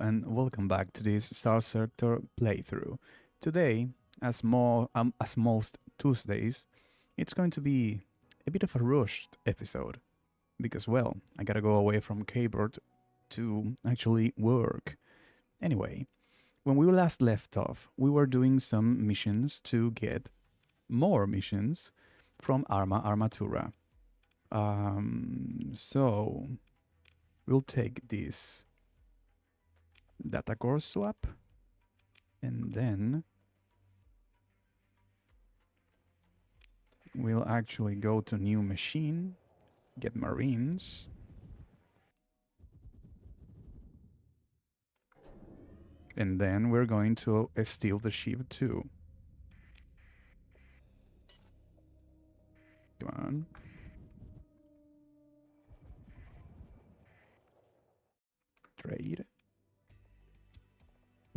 and welcome back to this Starsector playthrough. Today, as most Tuesdays, it's going to be a bit of a rushed episode because, well, I gotta go away from keyboard to actually work. Anyway, when we last left off, we were doing some missions to get more missions from Arma Armatura. So we'll take this data core swap and then we'll actually go to new machine, get marines, and then we're going to steal the ship too. Come on. Trade.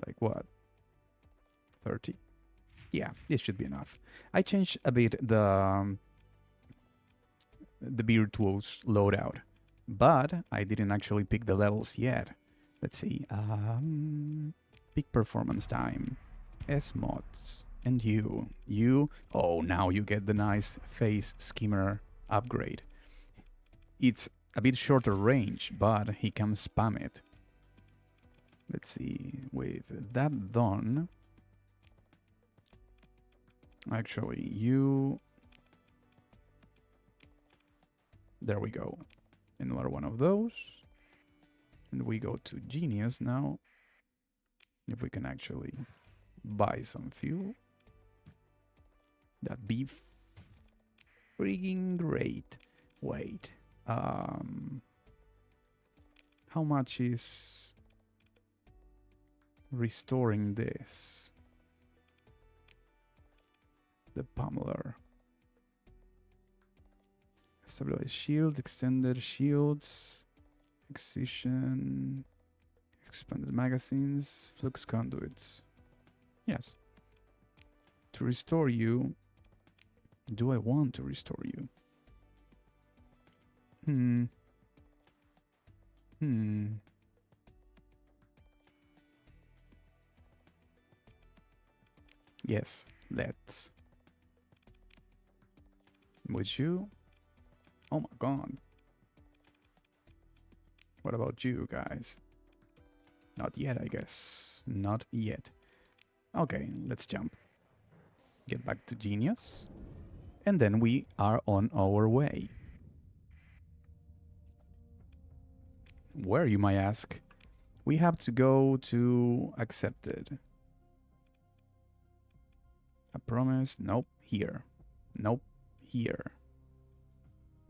Like what? 30? Yeah, this should be enough. I changed a bit the virtuos loadout, but I didn't actually pick the levels yet. Let's see. Peak performance time. S mods. And you. Oh, now you get the nice face skimmer upgrade. It's a bit shorter range, but he can spam it. Let's see. With that done, actually, you. There we go. Another one of those. And we go to Genius now. If we can actually buy some fuel. That'd be freaking great. Wait. How much is restoring this? The pummeler. Stabilized shield, extended shields, excision, expanded magazines, flux conduits. Yes. To restore you. Do I want to restore you? Yes, let's. Would you? Oh my god. What about you guys? Not yet, I guess. Not yet. Okay, let's jump. Get back to Genius. And then we are on our way. Where, you might ask? We have to go to Accepted. A promise? Nope. Here. Nope. Here.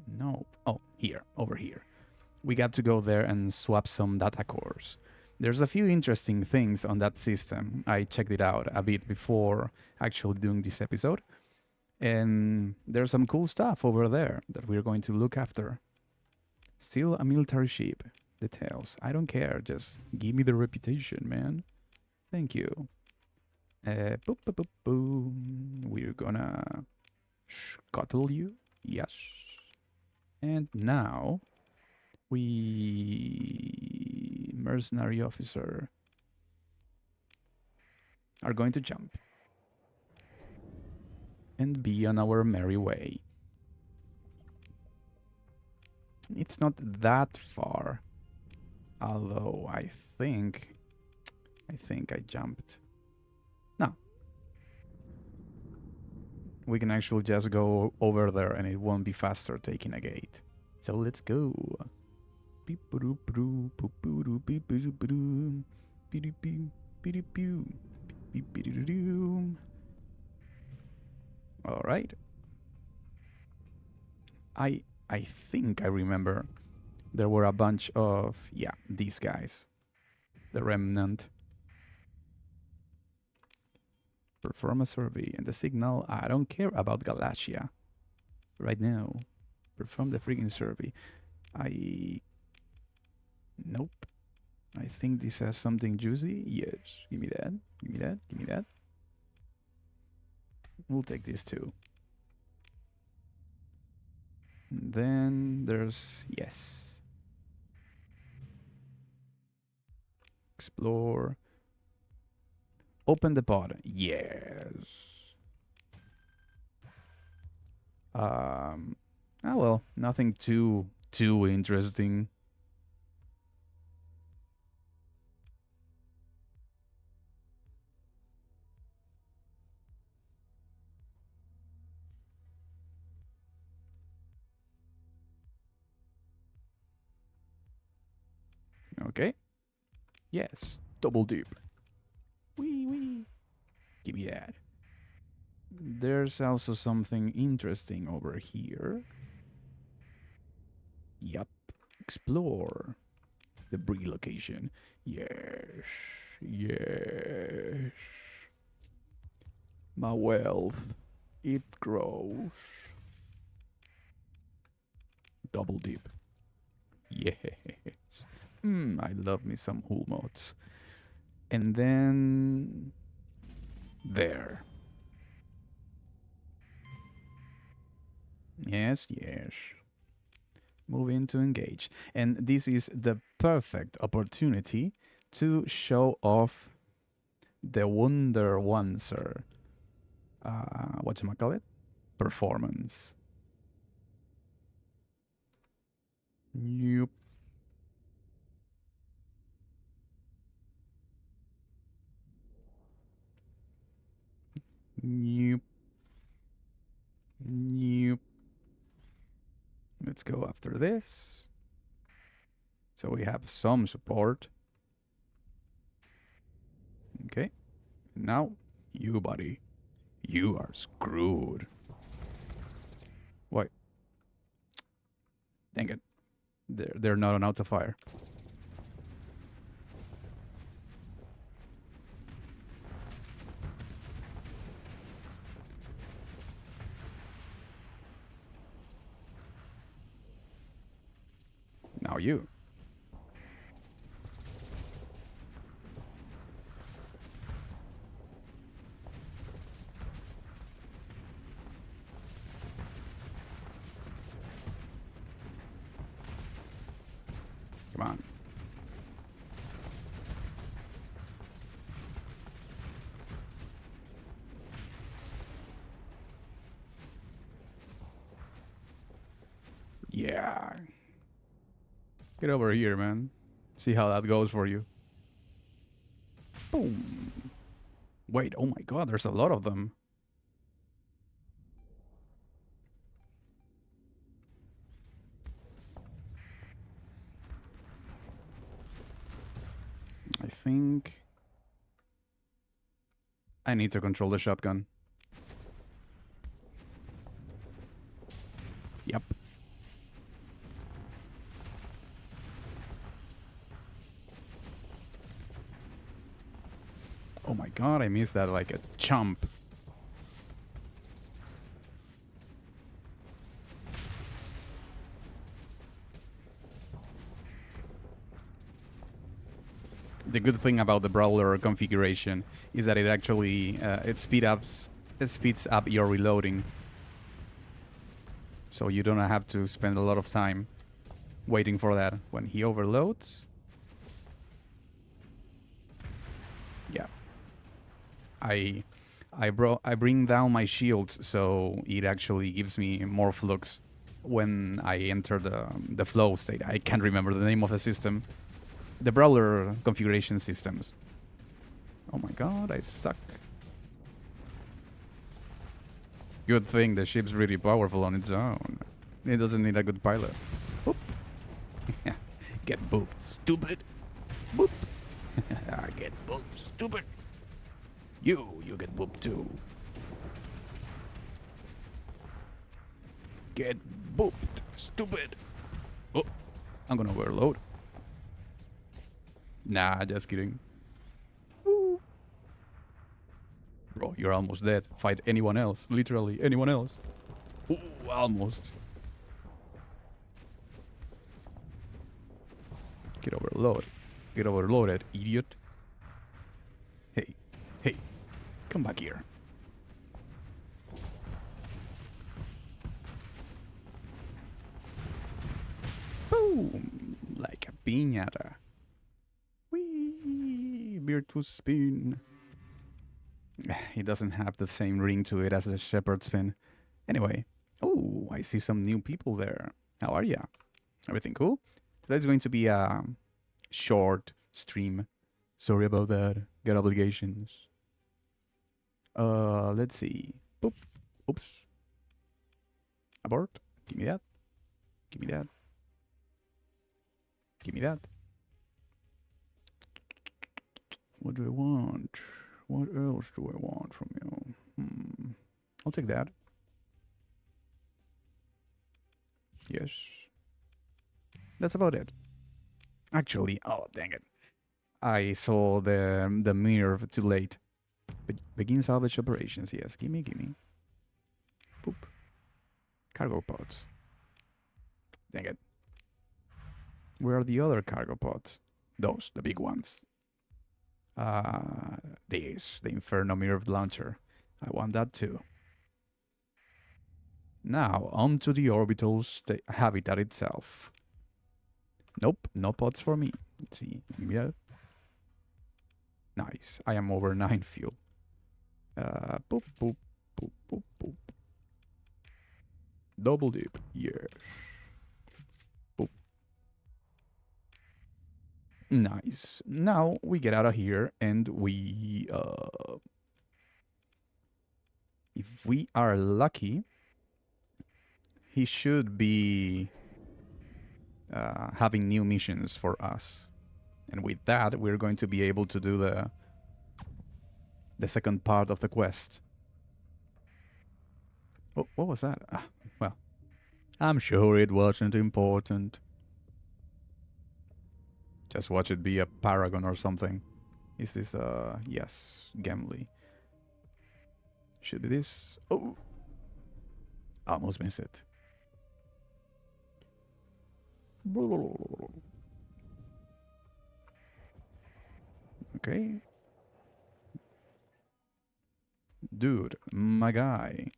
Nope. Oh, here. Over here. We got to go there and swap some data cores. There's a few interesting things on that system. I checked it out a bit before actually doing this episode. And there's some cool stuff over there that we're going to look after. Still a military ship. Details. I don't care. Just give me the reputation, man. Thank you. Boop, boop, boop, boom. We're gonna scuttle you. Yes. And now we mercenary officer are going to jump and be on our merry way. It's not that far, although I think I jumped. No. We can actually just go over there and it won't be faster taking a gate. So let's go. All right. I think I remember there were a bunch of, yeah, these guys. The Remnant. Perform a survey and the signal. I don't care about Galatia right now. Perform the freaking survey. Nope. I think this has something juicy. Yes. Give me that. Give me that. Give me that. We'll take this too. And then there's, yes. Explore. Open the pod. Yes. Oh well, nothing too interesting. Okay. Yes. Double dip. Wee wee. Give me that. There's also something interesting over here. Yup. Explore. Debris location. Yes. Yes. My wealth. It grows. Double dip. Yes. I love me some hull mods. And then... there. Yes, yes. Move in to engage. And this is the perfect opportunity to show off the Wonder Wancer. Whatchamacallit? Performance. Nope. Nope. Nope. Let's go after this. So we have some support. Okay. Now, you, buddy. You are screwed. What? Dang it. They're not on auto fire. Now you. Come on. Yeah. Get over here, man. See how that goes for you. Boom. Wait, oh my god, there's a lot of them. I think I need to control the shotgun. Yep. Oh my god, I missed that like a chump. The good thing about the brawler configuration is that it actually it speeds up your reloading, so you don't have to spend a lot of time waiting for that. When he overloads, yeah, I bring down my shields, so it actually gives me more flux when I enter the flow state. I can't remember the name of the system. The brawler configuration systems. Oh my god, I suck. Good thing the ship's really powerful on its own. It doesn't need a good pilot. Boop. Get booped, stupid. Boop. Get booped, stupid. You get booped too. Get booped, stupid. Oh, I'm gonna overload. Nah, just kidding. Woo. Bro, you're almost dead. Fight anyone else. Literally anyone else. Ooh, almost. Get overloaded. Get overloaded, idiot. Hey, hey, come back here. Boom! Like a piñata. Whee! Virtus spin. It doesn't have the same ring to it as a shepherd spin. Anyway. Oh, I see some new people there. How are ya? Everything cool? Today's going to be a short stream. Sorry about that. Got obligations. Let's see. Boop. Oops. Abort. Give me that. Give me that. Give me that. What do I want? What else do I want from you? I'll take that. Yes. That's about it. Actually, oh dang it. I saw the mirror too late. Begin salvage operations, yes. Gimme. Boop. Cargo pods. Dang it. Where are the other cargo pods? Those, the big ones. These, the Inferno Mirror Launcher. I want that too. Now, onto the orbital habitat itself. Nope, no pods for me. Let's see. Yeah. Nice. I am over 9 fuel. Boop, boop, boop, boop, boop. Double dip. Yes. Boop. Nice. Now we get out of here and we... if we are lucky... he should be having new missions for us. And with that, we're going to be able to do the second part of the quest. Oh, what was that? Well, I'm sure it wasn't important. Just watch it be a paragon or something. Is this, yes, Gimli. Should be this. Oh! Almost missed it. Okay. Dude, my guy.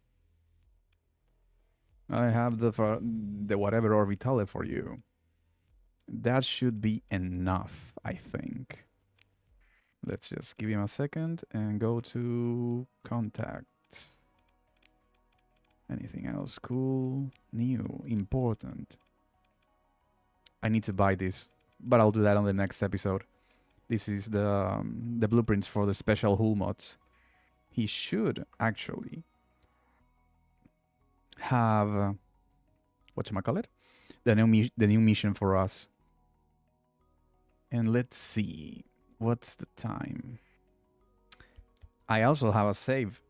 I have the whatever orbitale for you. That should be enough, I think. Let's just give him a second and go to contacts. Anything else cool? New, important. I need to buy this, but I'll do that on the next episode. This is the blueprints for the special hull mods. He should actually have whatchamacallit? The new mission for us. And let's see, what's the time? I also have a save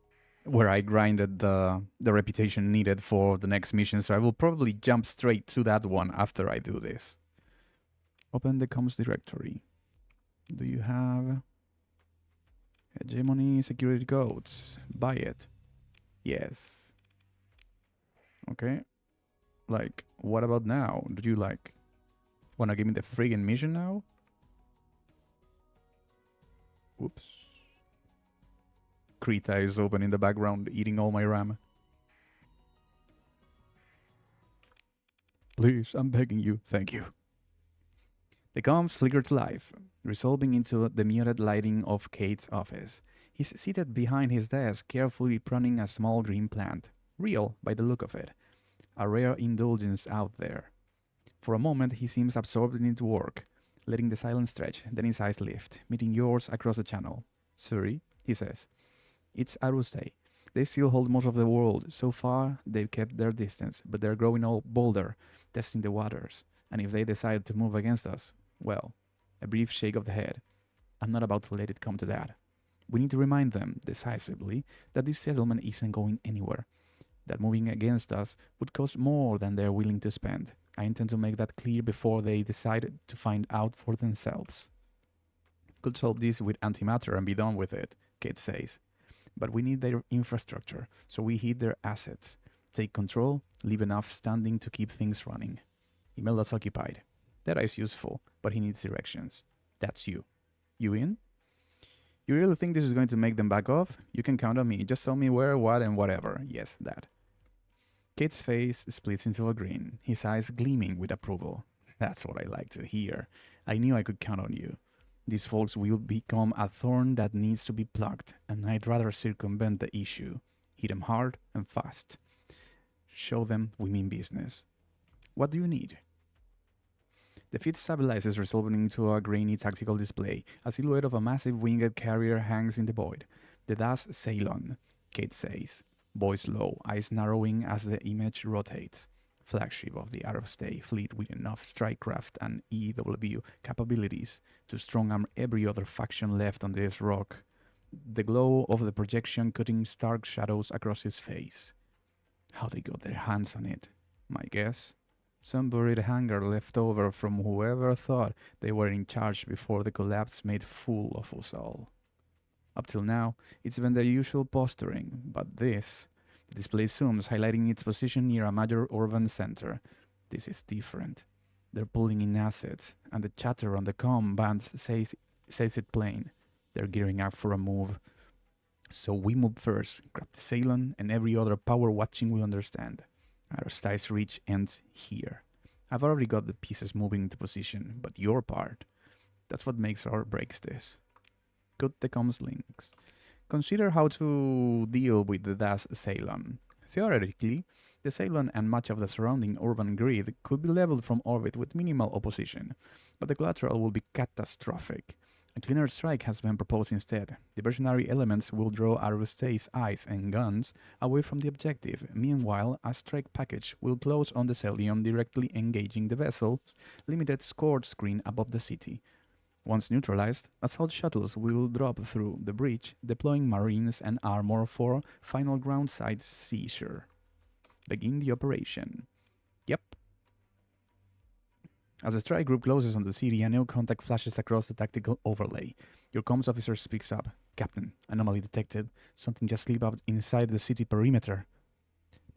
where I grinded the reputation needed for the next mission, so I will probably jump straight to that one after I do this. Open the comms directory. Do you have hegemony security codes? Buy it. Yes. Okay. Like, what about now? Do you like wanna give me the friggin' mission now? Whoops. Krita is open in the background, eating all my RAM. Please, I'm begging you. Thank you. The comms flicker to life, resolving into the muted lighting of Kate's office. He's seated behind his desk, carefully pruning a small green plant. Real, by the look of it. A rare indulgence out there. For a moment, he seems absorbed into work, letting the silence stretch, then his eyes lift, meeting yours across the channel. Sorry, he says. It's Aruste. They still hold most of the world. So far, they've kept their distance, but they're growing all bolder, testing the waters. And if they decide to move against us, well, a brief shake of the head. I'm not about to let it come to that. We need to remind them, decisively, that this settlement isn't going anywhere. That moving against us would cost more than they're willing to spend. I intend to make that clear before they decide to find out for themselves. Could solve this with antimatter and be done with it, Kate says. But we need their infrastructure, so we hit their assets. Take control, leave enough standing to keep things running. Imelda's occupied. That is useful, but he needs directions. That's you. You in? You really think this is going to make them back off? You can count on me. Just tell me where, what, and whatever. Yes, that. Kate's face splits into a grin, his eyes gleaming with approval. That's what I like to hear. I knew I could count on you. These folks will become a thorn that needs to be plucked, and I'd rather circumvent the issue. Hit them hard and fast. Show them we mean business. What do you need? The feed stabilizes, resolving into a grainy tactical display. A silhouette of a massive winged carrier hangs in the void. The Das Ceylon, Kate says. Voice low, eyes narrowing as the image rotates. Flagship of the Aerostay fleet with enough strikecraft and EW capabilities to strong-arm every other faction left on this rock. The glow of the projection cutting stark shadows across his face. How they got their hands on it? My guess? Some buried hunger left over from whoever thought they were in charge before the collapse made fool of us all. Up till now, it's been the usual posturing, but this... The display zooms, highlighting its position near a major urban center. This is different. They're pulling in assets, and the chatter on the comm bands says it plain. They're gearing up for a move. So we move first, grab the Ceylon, and every other power watching will understand. Our Stai's reach ends here. I've already got the pieces moving into position, but your part, that's what makes or breaks this. Cut the comms links. Consider how to deal with the Das Ceylon. Theoretically, the Ceylon and much of the surrounding urban grid could be leveled from orbit with minimal opposition, but the collateral will be catastrophic. A cleaner strike has been proposed instead. Diversionary elements will draw Arustei's eyes and guns away from the objective. Meanwhile, a strike package will close on the Ceylon, directly engaging the vessel's limited scored screen above the city. Once neutralized, assault shuttles will drop through the breach, deploying marines and armor for final ground-side seizure. Begin the operation. Yep. As the strike group closes on the city, a new contact flashes across the tactical overlay. Your comms officer speaks up. Captain, anomaly detected. Something just slipped up inside the city perimeter.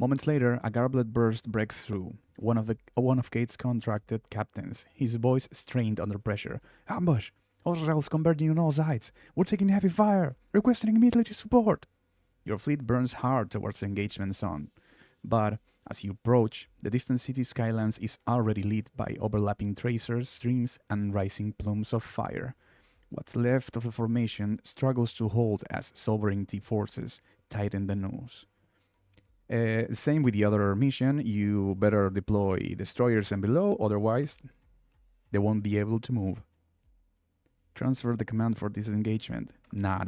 Moments later, a garblet burst breaks through. One of Kate's contracted captains, his voice strained under pressure. Ambush! Hostiles converging on all sides. We're taking heavy fire. Requesting immediate support. Your fleet burns hard towards the engagement zone. But as you approach, the distant city skylines is already lit by overlapping tracers, streams, and rising plumes of fire. What's left of the formation struggles to hold as sovereignty forces tighten the noose. Same with the other mission, you better deploy destroyers and below, otherwise they won't be able to move. Transfer the command for disengagement. Nah.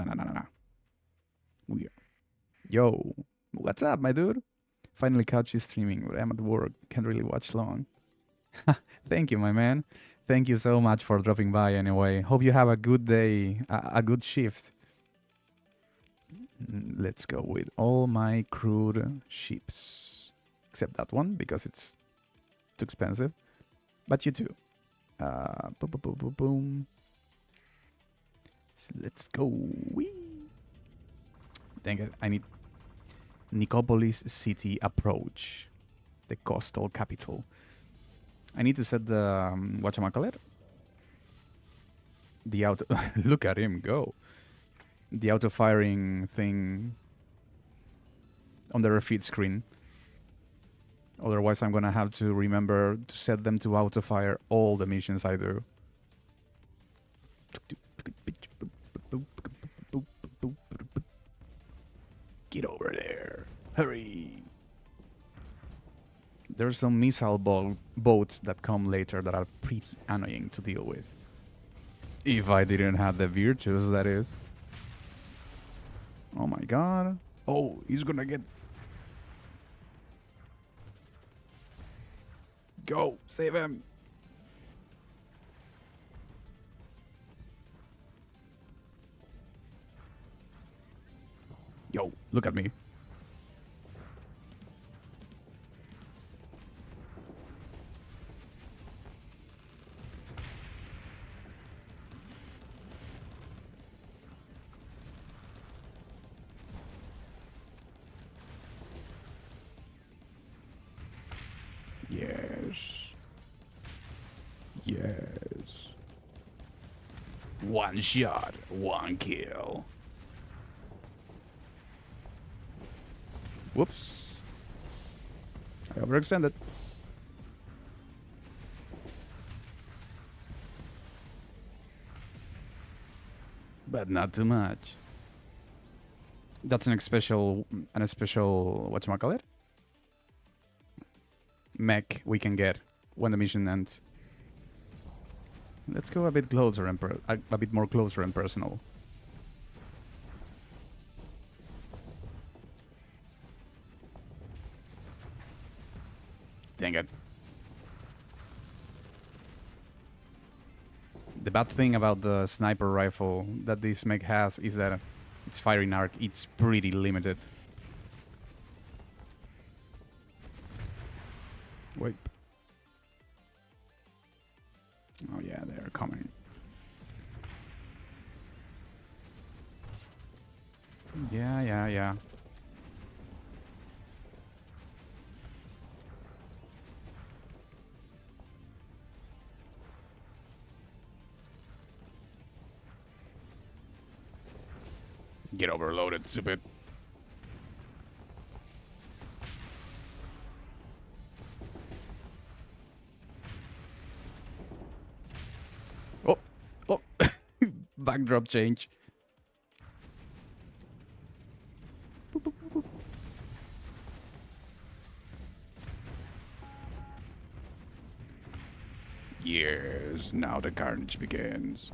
Yo, what's up, my dude? Finally caught you streaming, but I'm at work, can't really watch long. Thank you, my man. Thank you so much for dropping by anyway. Hope you have a good day, a good shift. Let's go with all my crewed ships. Except that one, because it's too expensive. But you too. Boom. So let's go. Whee! Dang it, I need Nicopolis City approach. The coastal capital. I need to set the, whatchamacallit? The auto... Look at him go. The auto-firing thing on the refeed screen. Otherwise, I'm gonna have to remember to set them to auto-fire all the missions I do. Get over there. Hurry. There's some missile boats that come later that are pretty annoying to deal with. If I didn't have the virtues, that is. Oh my god. Oh, he's gonna get... Go, save him. Yo, look at me. Yes. Yes. One shot, one kill. Whoops. I overextended. but not too much. That's an special whatchamacallit? Mech we can get when the mission ends. Let's go a bit closer and a bit more closer and personal. Dang it. The bad thing about the sniper rifle that this mech has is that its firing arc is pretty limited. Wait. Oh yeah, they're coming. Yeah. Get overloaded, stupid. Oh. Backdrop change. Boop, boop, boop, boop. Yes, now the carnage begins.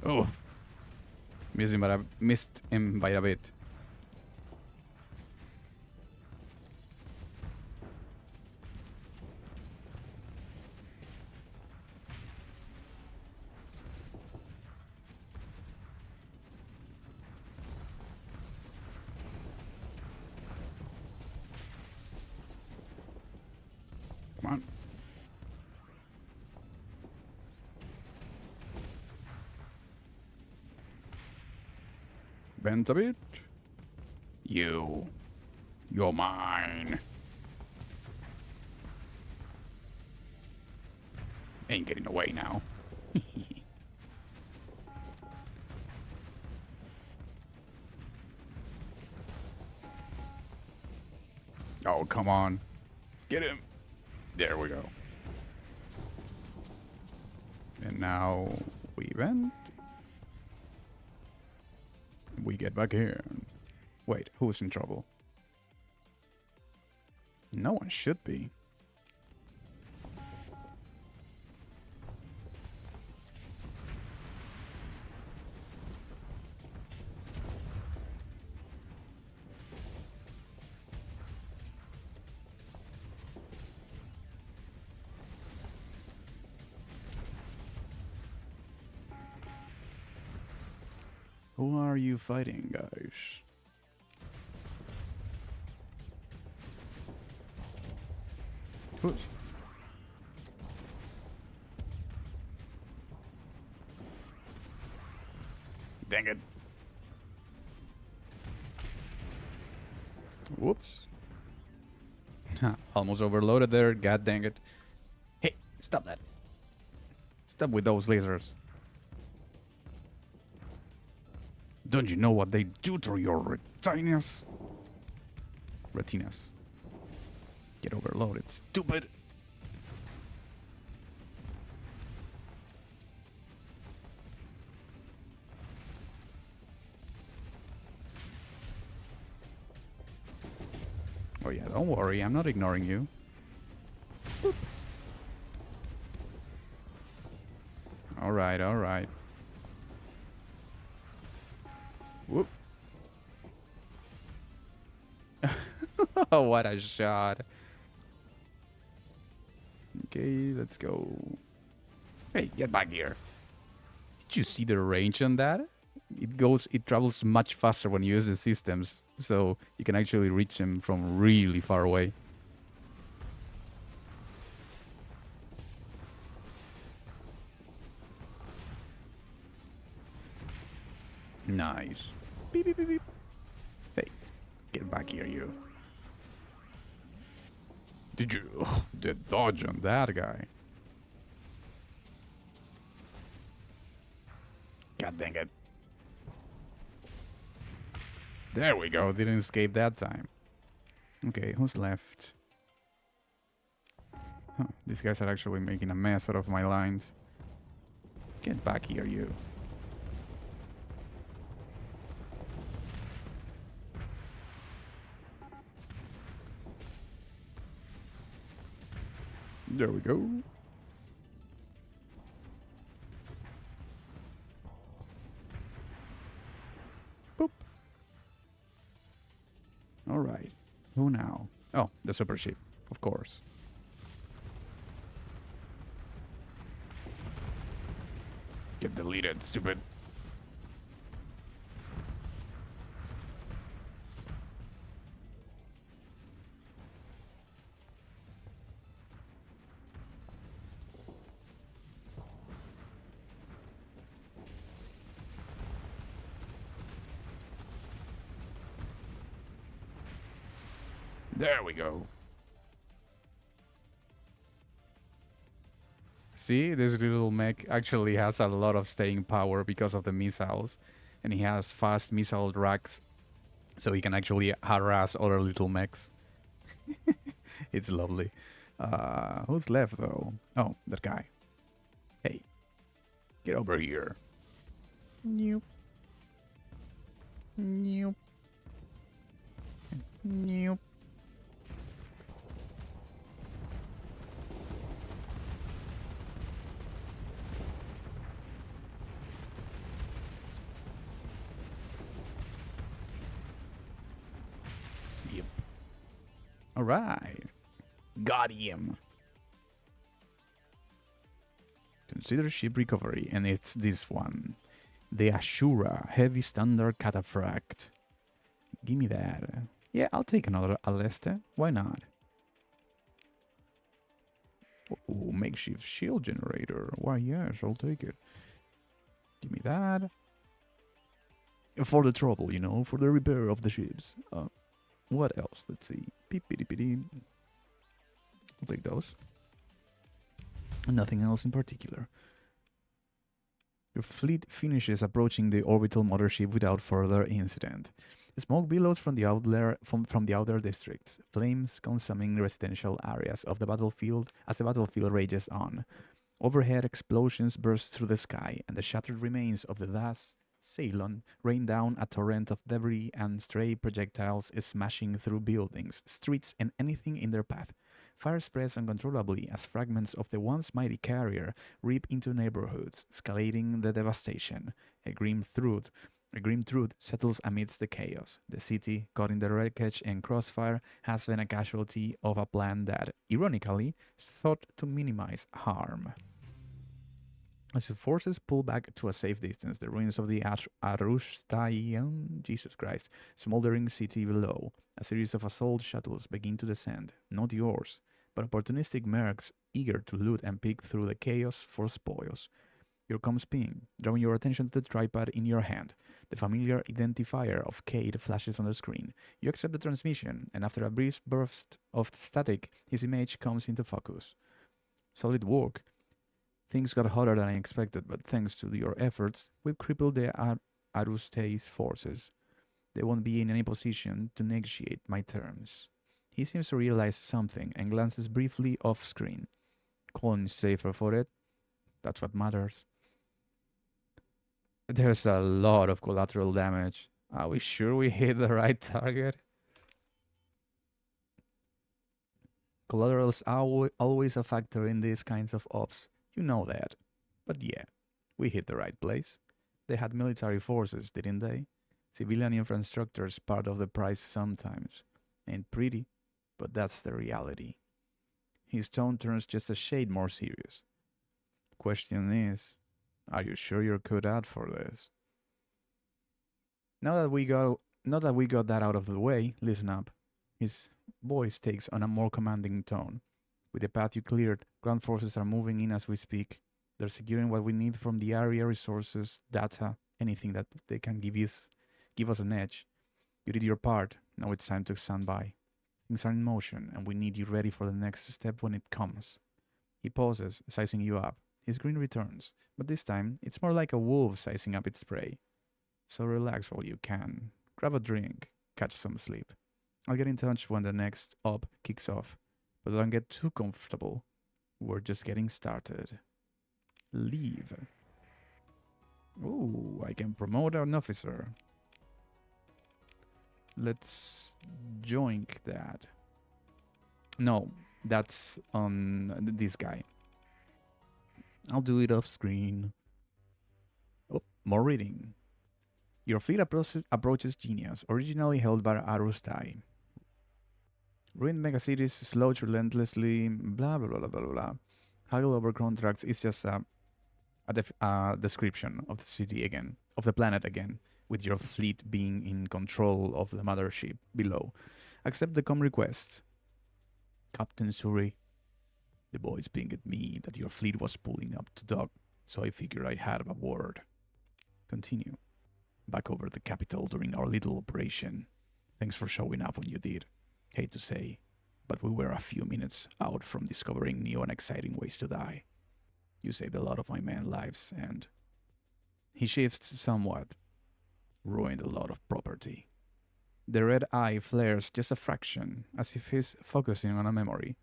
Oh, missed him by a bit. Come on. Bend a bit. You're mine. Ain't getting away now. Oh, come on. Get him. There we go. And now we vent. We get back here. Wait, who's in trouble? No one should be. Who are you fighting, guys? Who's... Dang it. Whoops. Almost overloaded there, god dang it. Hey, stop that. Stop with those lasers. Don't you know what they do to your retinas? Retinas. Get overloaded, stupid. Oh yeah, don't worry, I'm not ignoring you. Boop. Alright, alright. Whoop. Oh, what a shot. Okay, let's go. Hey, get back here. Did you see the range on that? It travels much faster when you use the systems, so you can actually reach them from really far away. Nice. Beep, beep, beep, beep. Hey, get back here, you. Did you... the dodge on that guy. God dang it. There we go. Didn't escape that time. Okay, who's left? Huh, these guys are actually making a mess out of my lines. Get back here, you. There we go. Boop. All right. Who now? Oh, the super ship, of course. Get deleted, stupid. There we go. See, this little mech actually has a lot of staying power because of the missiles. And he has fast missile racks, so he can actually harass other little mechs. It's lovely. Who's left, though? Oh, that guy. Hey, get over here. Nope. Nope. Nope. Yep. All right. Got him. Consider ship recovery, and it's this one. The Ashura Heavy Standard Cataphract. Give me that. Yeah, I'll take another Aleste. Why not? Oh, makeshift shield generator. Why, yes, I'll take it. Give me that. For the trouble, you know, for the repair of the ships. What else? Let's see. Peep-pity-pity. I'll take those. Nothing else in particular. Your fleet finishes approaching the orbital mothership without further incident. Smoke billows from the outer districts, flames consuming residential areas of the battlefield as the battlefield rages on. Overhead explosions burst through the sky, and the shattered remains of the vast Ceylon rain down a torrent of debris and stray projectiles smashing through buildings, streets, and anything in their path. Fire spreads uncontrollably as fragments of the once mighty carrier rip into neighborhoods, escalating the devastation. A grim truth settles amidst the chaos. The city, caught in the wreckage and crossfire, has been a casualty of a plan that, ironically, is thought to minimize harm. As the forces pull back to a safe distance, the ruins of the Arustaian, Jesus Christ, smoldering city below, a series of assault shuttles begin to descend. Not yours, but opportunistic mercs eager to loot and pick through the chaos for spoils. Your comms ping, drawing your attention to the tripod in your hand. The familiar identifier of Cade flashes on the screen. You accept the transmission, and after a brief burst of static, his image comes into focus. Solid work. Things got hotter than I expected, but thanks to your efforts, we've crippled the Arustai's forces. They won't be in any position to negotiate my terms. He seems to realize something and glances briefly off-screen. Colin is safer for it. That's what matters. There's a lot of collateral damage. Are we sure we hit the right target? Collateral's always a factor in these kinds of ops. You know that. But yeah, we hit the right place. They had military forces, didn't they? Civilian infrastructure's part of the price sometimes. Ain't pretty, but that's the reality. His tone turns just a shade more serious. Question is, are you sure you're cut out for this? Now that we got that out of the way, listen up. His voice takes on a more commanding tone. With the path you cleared, ground forces are moving in as we speak. They're securing what we need from the area, resources, data, anything that they can give us an edge. You did your part. Now it's time to stand by. Things are in motion, and we need you ready for the next step when it comes. He pauses, sizing you up. His grin returns, but this time it's more like a wolf sizing up its prey. So relax while you can. Grab a drink, catch some sleep. I'll get in touch when the next op kicks off, but don't get too comfortable. We're just getting started. Leave. Ooh, I can promote an officer. Let's joink that. No, that's on this guy. I'll do it off screen. Oh, more reading. Your fleet approaches genius, originally held by Arustai. Ruined megacities slouch relentlessly, blah blah blah blah blah blah. Haggle over contracts is just a description of the city again, of the planet again, with your fleet being in control of the mothership below. Accept the com request. Captain Suri, the boys pinged me that your fleet was pulling up to dock, so I figured I had a word. Continue. Back over the capital during our little operation. Thanks for showing up when you did. Hate to say, but we were a few minutes out from discovering new and exciting ways to die. You saved a lot of my men's lives, and he shifts somewhat. Ruined a lot of property. The red eye flares just a fraction, as if he's focusing on a memory.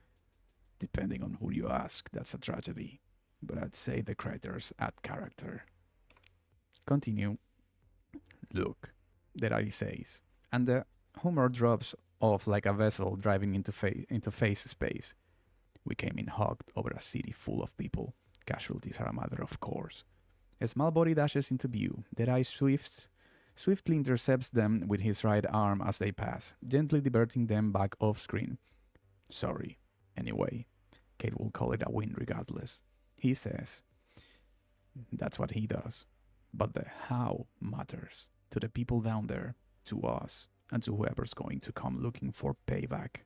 Depending on who you ask, that's a tragedy. But I'd say the craters add character. Continue. Look, the eye says, and the humor drops off like a vessel driving into face space. We came in hogged over a city full of people. Casualties are a matter of course. A small body dashes into view. Deadeye swiftly intercepts them with his right arm as they pass, gently diverting them back off screen. Sorry. Anyway, Kate will call it a win regardless. He says. That's what he does. But the how matters. To the people down there, to us, and to whoever's going to come looking for payback.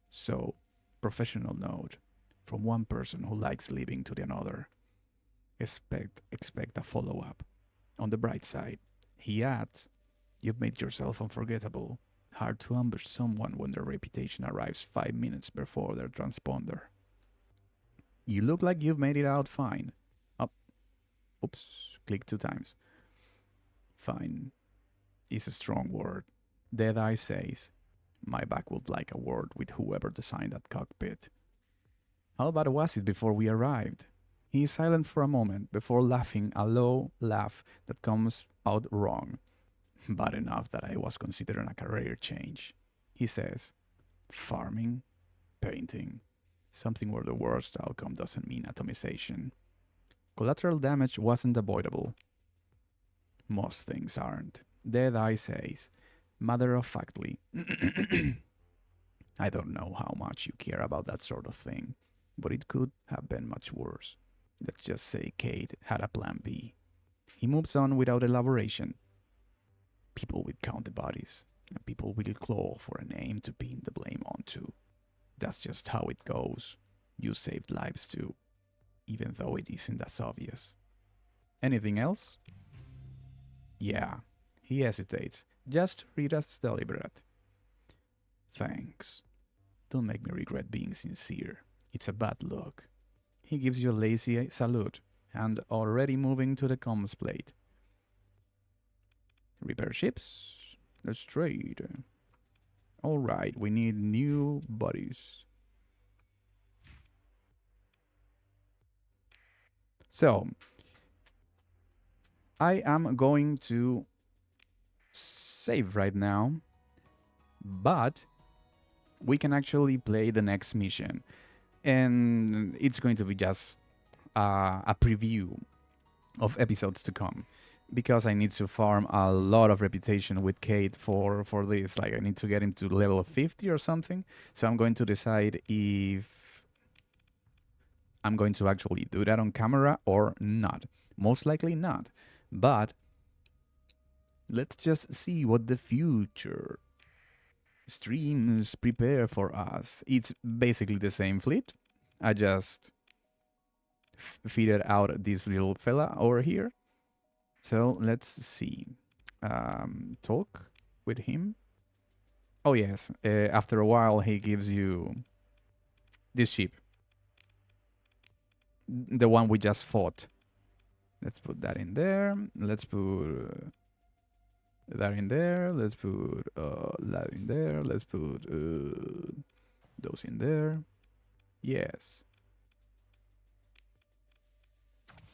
So, professional note, from one person who likes living to the another. Expect a follow-up. On the bright side, he adds, you've made yourself unforgettable. Hard to ambush someone when their reputation arrives 5 minutes before their transponder. You look like you've made it out fine. Oops, click 2 times. Fine is a strong word. Deadeye says, my back would like a word with whoever designed that cockpit. How bad was it before we arrived? He is silent for a moment before laughing a low laugh that comes out wrong. Bad enough that I was considering a career change. He says, farming, painting, something where the worst outcome doesn't mean atomization. Collateral damage wasn't avoidable. Most things aren't. Deadeye says, matter-of-factly, I don't know how much you care about that sort of thing, but it could have been much worse. Let's just say Kate had a plan B. He moves on without elaboration. People will count the bodies, and people will claw for a name to pin the blame onto. That's just how it goes. You saved lives too, even though it isn't as obvious. Anything else? Yeah. He hesitates, just read as deliberate. Thanks. Don't make me regret being sincere. It's a bad look. He gives you a lazy salute, and already moving to the comms plate. Repair ships? Let's trade. Alright, we need new bodies. So, I am going to save right now, but we can actually play the next mission, and it's going to be just a preview of episodes to come, because I need to farm a lot of reputation with Kate for this. Like, I need to get him to level 50 or something, so I'm going to decide if I'm going to actually do that on camera or not. Most likely not, but let's just see what the future streams prepare for us. It's basically the same fleet. I just figured out this little fella over here. So let's see. Talk with him. Oh yes, after a while he gives you this ship. The one we just fought. Let's put that in there. Let's put that in there. Let's put that in there. Let's put those in there. Yes.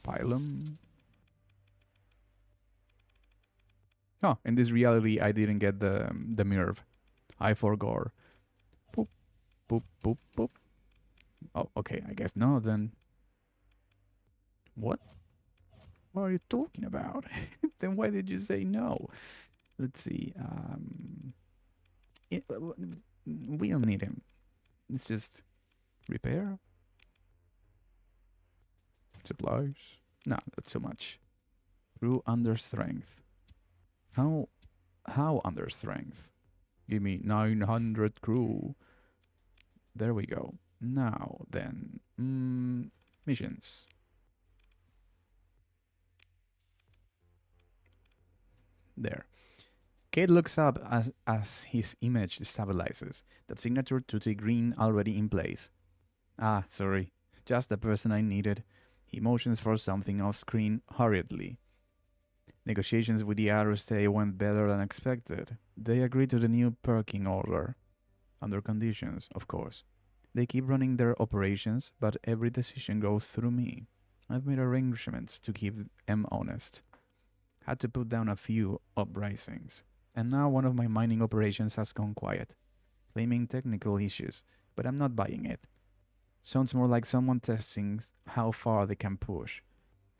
Pylon. Oh, in this reality, I didn't get the mirv. I forgot. Boop, boop, boop, boop. Oh, okay. I guess no. Then what? What are you talking about? Then why did you say no? Let's see. We don't need him. It's just repair. Supplies. No, that's too much. Crew under strength. How under strength? Give me 900 crew. There we go. Now then, missions. There. Kate looks up as his image stabilizes. That signature to the green already in place. Ah, sorry. Just the person I needed. He motions for something off screen hurriedly. Negotiations with the RSA went better than expected. They agreed to the new perking order. Under conditions, of course. They keep running their operations, but every decision goes through me. I've made arrangements to keep them honest. Had to put down a few uprisings. And now one of my mining operations has gone quiet, claiming technical issues, but I'm not buying it. Sounds more like someone testing how far they can push.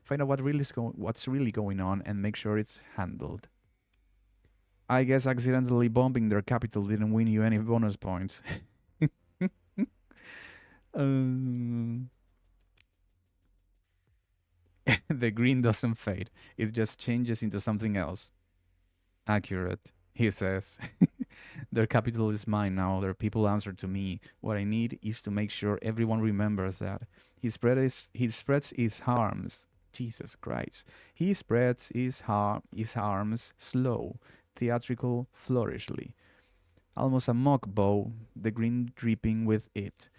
Find out what's really going on and make sure it's handled. I guess accidentally bombing their capital didn't win you any bonus points. The green doesn't fade. It just changes into something else. Accurate, he says. Their capital is mine now. Their people answer to me. What I need is to make sure everyone remembers that. He spreads his arms. Jesus Christ. He spreads his arms slow, theatrical, flourishly. Almost a mock bow, the green dripping with it.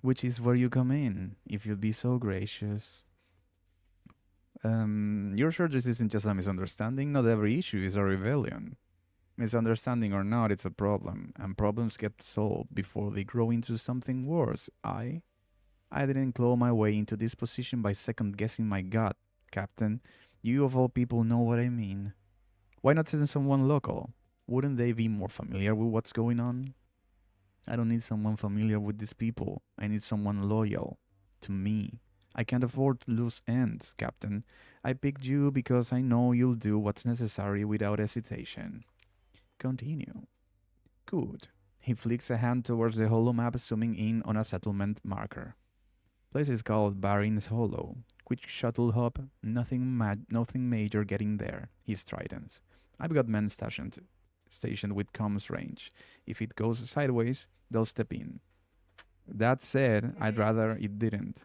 Which is where you come in, if you'd be so gracious. You're sure this isn't just a misunderstanding? Not every issue is a rebellion. Misunderstanding or not, it's a problem, and problems get solved before they grow into something worse. I didn't claw my way into this position by second-guessing my gut, Captain. You of all people know what I mean. Why not send someone local? Wouldn't they be more familiar with what's going on? I don't need someone familiar with these people. I need someone loyal to me. I can't afford to lose ends, Captain. I picked you because I know you'll do what's necessary without hesitation. Continue. Good. He flicks a hand towards the hollow map, zooming in on a settlement marker. Place is called Barin's Hollow. Quick shuttle hop, nothing major getting there, he stridens. I've got men stationed with comms range. If it goes sideways, they'll step in. That said, I'd rather it didn't.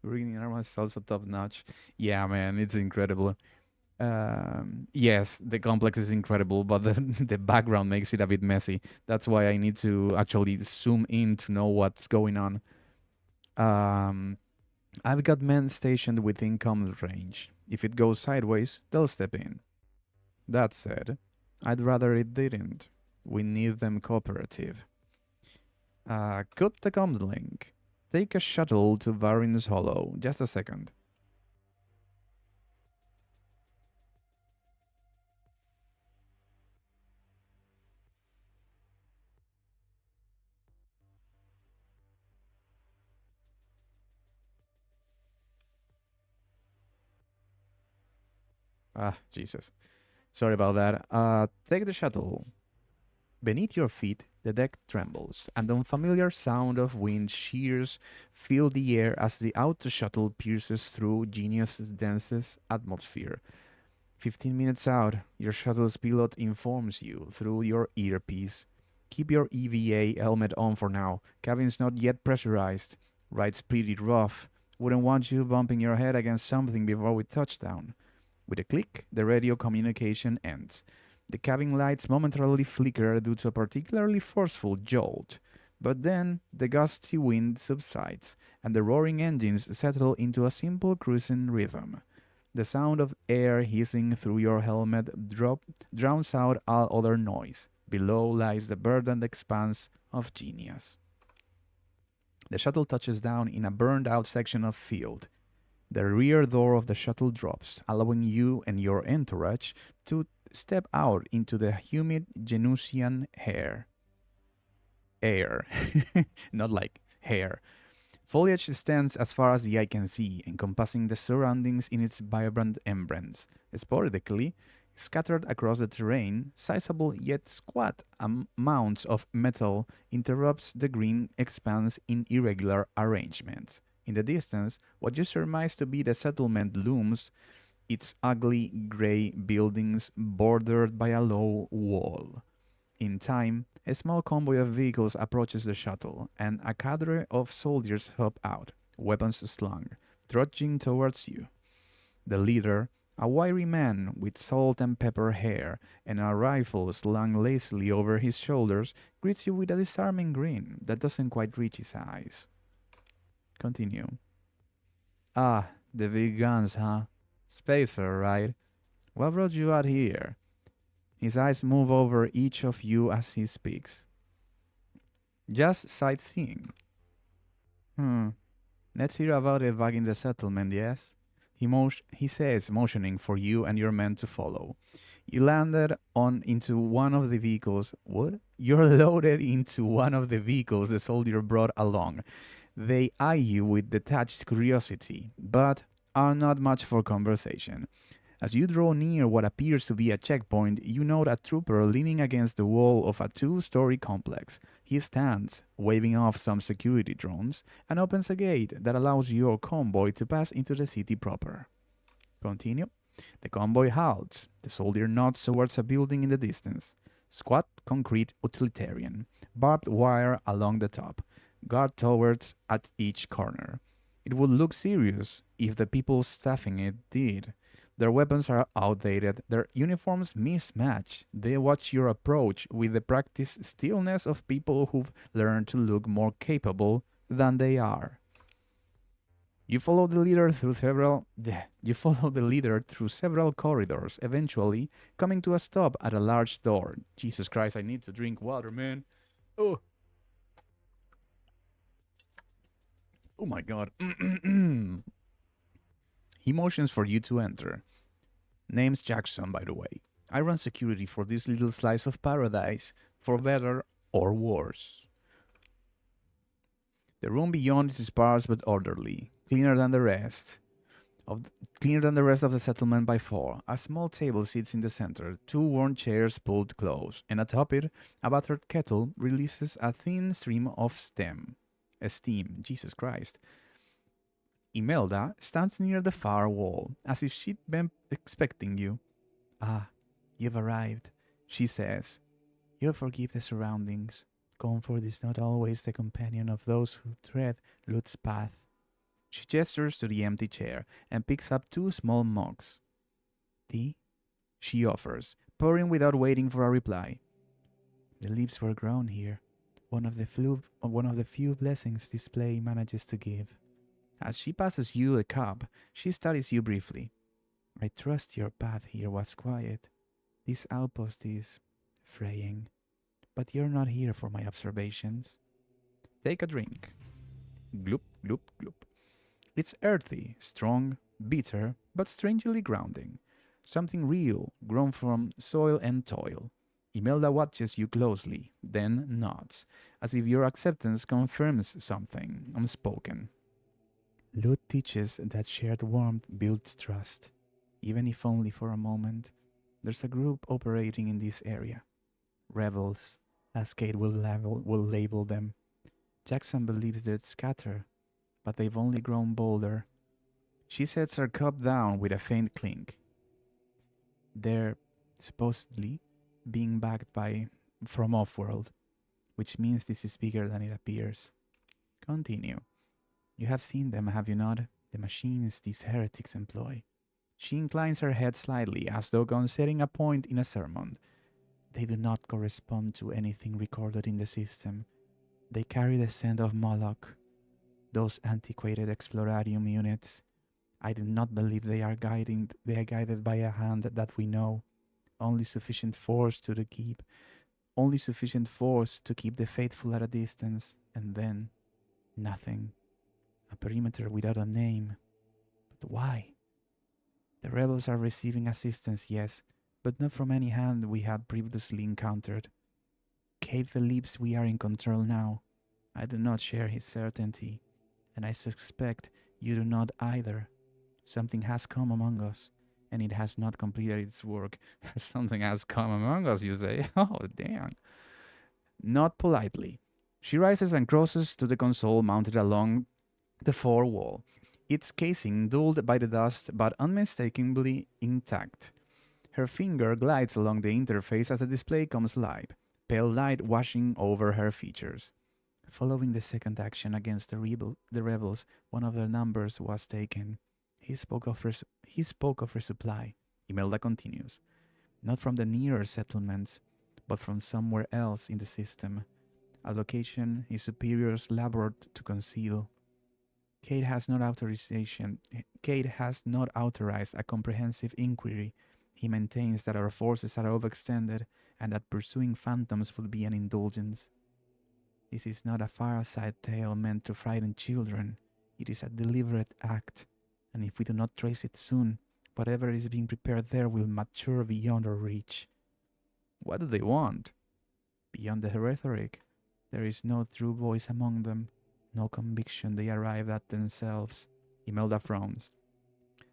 Reading Arma is also top notch. Yeah, man, it's incredible. Yes, the complex is incredible, but the background makes it a bit messy. That's why I need to actually zoom in to know what's going on. I've got men stationed within comms range. If it goes sideways, they'll step in. That said, I'd rather it didn't. We need them cooperative. Cut the comms link. Take a shuttle to Varin's Hollow. Just a second. Ah, Jesus. Sorry about that. Take the shuttle. Beneath your feet, the deck trembles, and the unfamiliar sound of wind shears fill the air as the auto shuttle pierces through Genius's densest atmosphere. 15 minutes out, your shuttle's pilot informs you through your earpiece. Keep your EVA helmet on for now. Cabin's not yet pressurized. Ride's pretty rough. Wouldn't want you bumping your head against something before we touch down. With a click, the radio communication ends. The cabin lights momentarily flicker due to a particularly forceful jolt, but then the gusty wind subsides, and the roaring engines settle into a simple cruising rhythm. The sound of air hissing through your helmet drowns out all other noise. Below lies the verdant expanse of genius. The shuttle touches down in a burned-out section of field. The rear door of the shuttle drops, allowing you and your entourage to step out into the humid Genusian air. Not like hair. Foliage stands as far as the eye can see, encompassing the surroundings in its vibrant embrace. Sporadically, scattered across the terrain, sizable yet squat amounts of metal interrupts the green expanse in irregular arrangements. In the distance, what you surmise to be the settlement looms, its ugly gray buildings bordered by a low wall. In time, a small convoy of vehicles approaches the shuttle, and a cadre of soldiers hop out, weapons slung, trudging towards you. The leader, a wiry man with salt and pepper hair and a rifle slung lazily over his shoulders, greets you with a disarming grin that doesn't quite reach his eyes. Continue. Ah, the big guns, huh? Spacer, right? What brought you out here? His eyes move over each of you as he speaks. Just sightseeing. Let's hear about it back in the settlement, yes? He says, motioning for you and your men to follow. You landed into one of the vehicles. What? You're loaded into one of the vehicles the soldier brought along. They eye you with detached curiosity, but are not much for conversation. As you draw near what appears to be a checkpoint, you note a trooper leaning against the wall of a two-story complex. He stands, waving off some security drones, and opens a gate that allows your convoy to pass into the city proper. Continue. The convoy halts. The soldier nods towards a building in the distance. Squat, concrete, utilitarian. Barbed wire along the top. Guard towers at each corner. It would look serious if the people staffing it did. Their weapons are outdated, their uniforms mismatch. They watch your approach with the practiced stillness of people who've learned to look more capable than they are. You follow the leader through several corridors, eventually coming to a stop at a large door. Jesus Christ, I need to drink water, man. Oh. Oh my god. He motions for you to enter. Name's Jackson, by the way. I run security for this little slice of paradise, for better or worse. The room beyond is sparse but orderly, cleaner than the rest of the settlement by far. A small table sits in the center, two worn chairs pulled close, and atop it, a battered kettle releases a thin stream of steam. Jesus Christ. Imelda stands near the far wall, as if she'd been expecting you. Ah, you've arrived, she says. You'll forgive the surroundings. Comfort is not always the companion of those who tread loot's path. She gestures to the empty chair and picks up two small mugs. Tea? She offers, pouring without waiting for a reply. The leaves were grown here, one of the few blessings this place manages to give. As she passes you a cup, she studies you briefly. I trust your path here was quiet. This outpost is fraying. But you're not here for my observations. Take a drink. Gloop, gloop, gloop. It's earthy, strong, bitter, but strangely grounding. Something real, grown from soil and toil. Imelda watches you closely, then nods, as if your acceptance confirms something unspoken. Loot teaches that shared warmth builds trust, even if only for a moment. There's a group operating in this area. Rebels, as Kate will label them. Jackson believes they're scattered, but they've only grown bolder. She sets her cup down with a faint clink. They're supposedly being backed from off-world, which means this is bigger than it appears. Continue. You have seen them, have you not? The machines these heretics employ. She inclines her head slightly, as though considering a point in a sermon. They do not correspond to anything recorded in the system. They carry the scent of Moloch, those antiquated explorarium units. I do not believe they are guided by a hand that we know. Only sufficient force to keep the faithful at a distance, and then nothing. A perimeter without a name. But why? The rebels are receiving assistance, yes, but not from any hand we had previously encountered. Cave believes we are in control now. I do not share his certainty, and I suspect you do not either. Something has come among us, and it has not completed its work. Something has come among us, you say? Oh, damn. Not politely. She rises and crosses to the console mounted along the fore wall, its casing dulled by the dust but unmistakably intact. Her finger glides along the interface as the display comes live, pale light washing over her features. Following the second action against the rebels, one of their numbers was taken. He spoke of resupply. Imelda continues. Not from the nearer settlements, but from somewhere else in the system. A location his superiors labored to conceal. Kate has not authorized a comprehensive inquiry. He maintains that our forces are overextended and that pursuing phantoms would be an indulgence. This is not a fireside tale meant to frighten children. It is a deliberate act, and if we do not trace it soon, whatever is being prepared there will mature beyond our reach. What do they want? Beyond the rhetoric, there is no true voice among them, no conviction they arrive at themselves. Imelda frowns.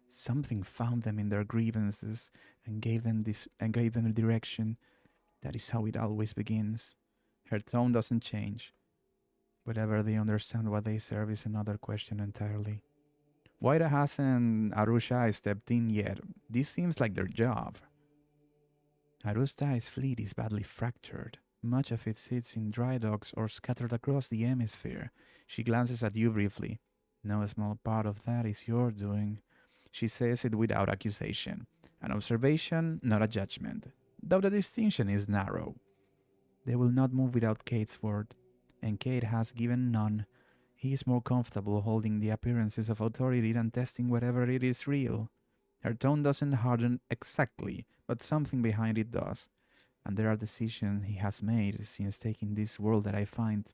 Something found them in their grievances and gave them a direction. That is how it always begins. Her tone doesn't change. Whether they understand what they serve is another question entirely. Why hasn't Arusha stepped in yet? This seems like their job. Arustai's fleet is badly fractured. Much of it sits in dry docks or scattered across the hemisphere. She glances at you briefly. No small part of that is your doing. She says it without accusation. An observation, not a judgment. Though the distinction is narrow. They will not move without Kate's word, and Kate has given none. He is more comfortable holding the appearances of authority than testing whatever it is real. Her tone doesn't harden exactly, but something behind it does. And there are decisions he has made since taking this world that I find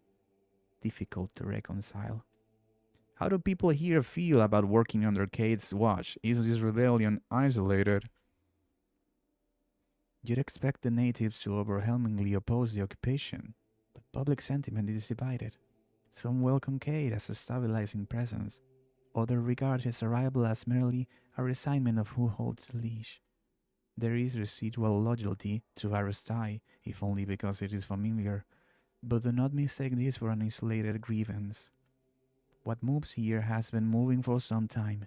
difficult to reconcile. How do people here feel about working under Kate's watch? Is this rebellion isolated? You'd expect the natives to overwhelmingly oppose the occupation, but public sentiment is divided. Some welcome Kate as a stabilizing presence. Others regard his arrival as merely a resignment of who holds the leash. There is residual loyalty to Arustai, if only because it is familiar, but do not mistake this for an isolated grievance. What moves here has been moving for some time.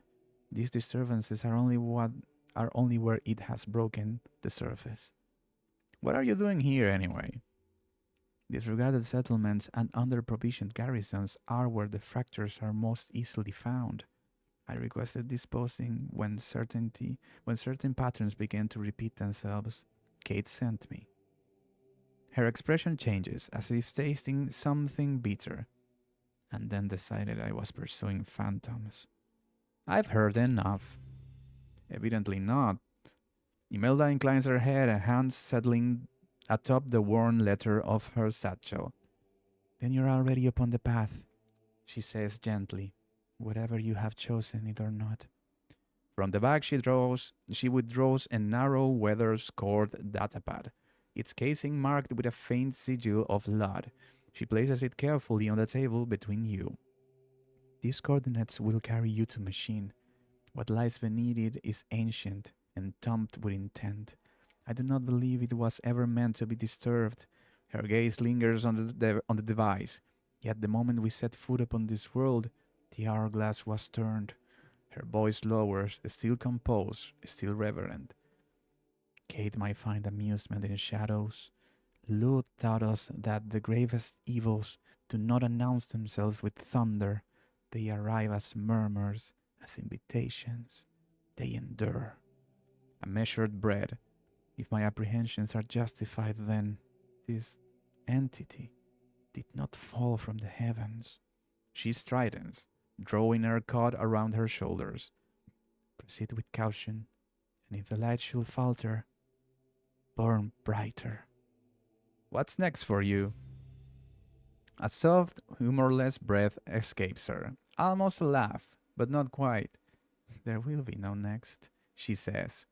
These disturbances are only where it has broken the surface. What are you doing here anyway? Disregarded settlements and under-provisioned garrisons are where the fractures are most easily found. I requested disposing when certain patterns began to repeat themselves. Kate sent me. Her expression changes, as if tasting something bitter, and then decided I was pursuing phantoms. I've heard enough. Evidently not. Imelda inclines her head, a hand settling atop the worn letter of her satchel. Then you're already upon the path, she says gently, whatever you have chosen it or not. From the bag she withdraws a narrow weather-scored datapad, its casing marked with a faint sigil of blood. She places it carefully on the table between you. These coordinates will carry you to machine. What lies beneath it is ancient and thumbed with intent. I do not believe it was ever meant to be disturbed. Her gaze lingers on the device. Yet the moment we set foot upon this world, the hourglass was turned. Her voice lowers, still composed, still reverent. Kate might find amusement in shadows. Lud taught us that the gravest evils do not announce themselves with thunder. They arrive as murmurs, as invitations. They endure. A measured bread. If my apprehensions are justified, then this entity did not fall from the heavens. She stridens, drawing her cod around her shoulders. Proceed with caution, and if the light should falter, burn brighter. What's next for you? A soft, humorless breath escapes her. Almost a laugh, but not quite. There will be no next, she says.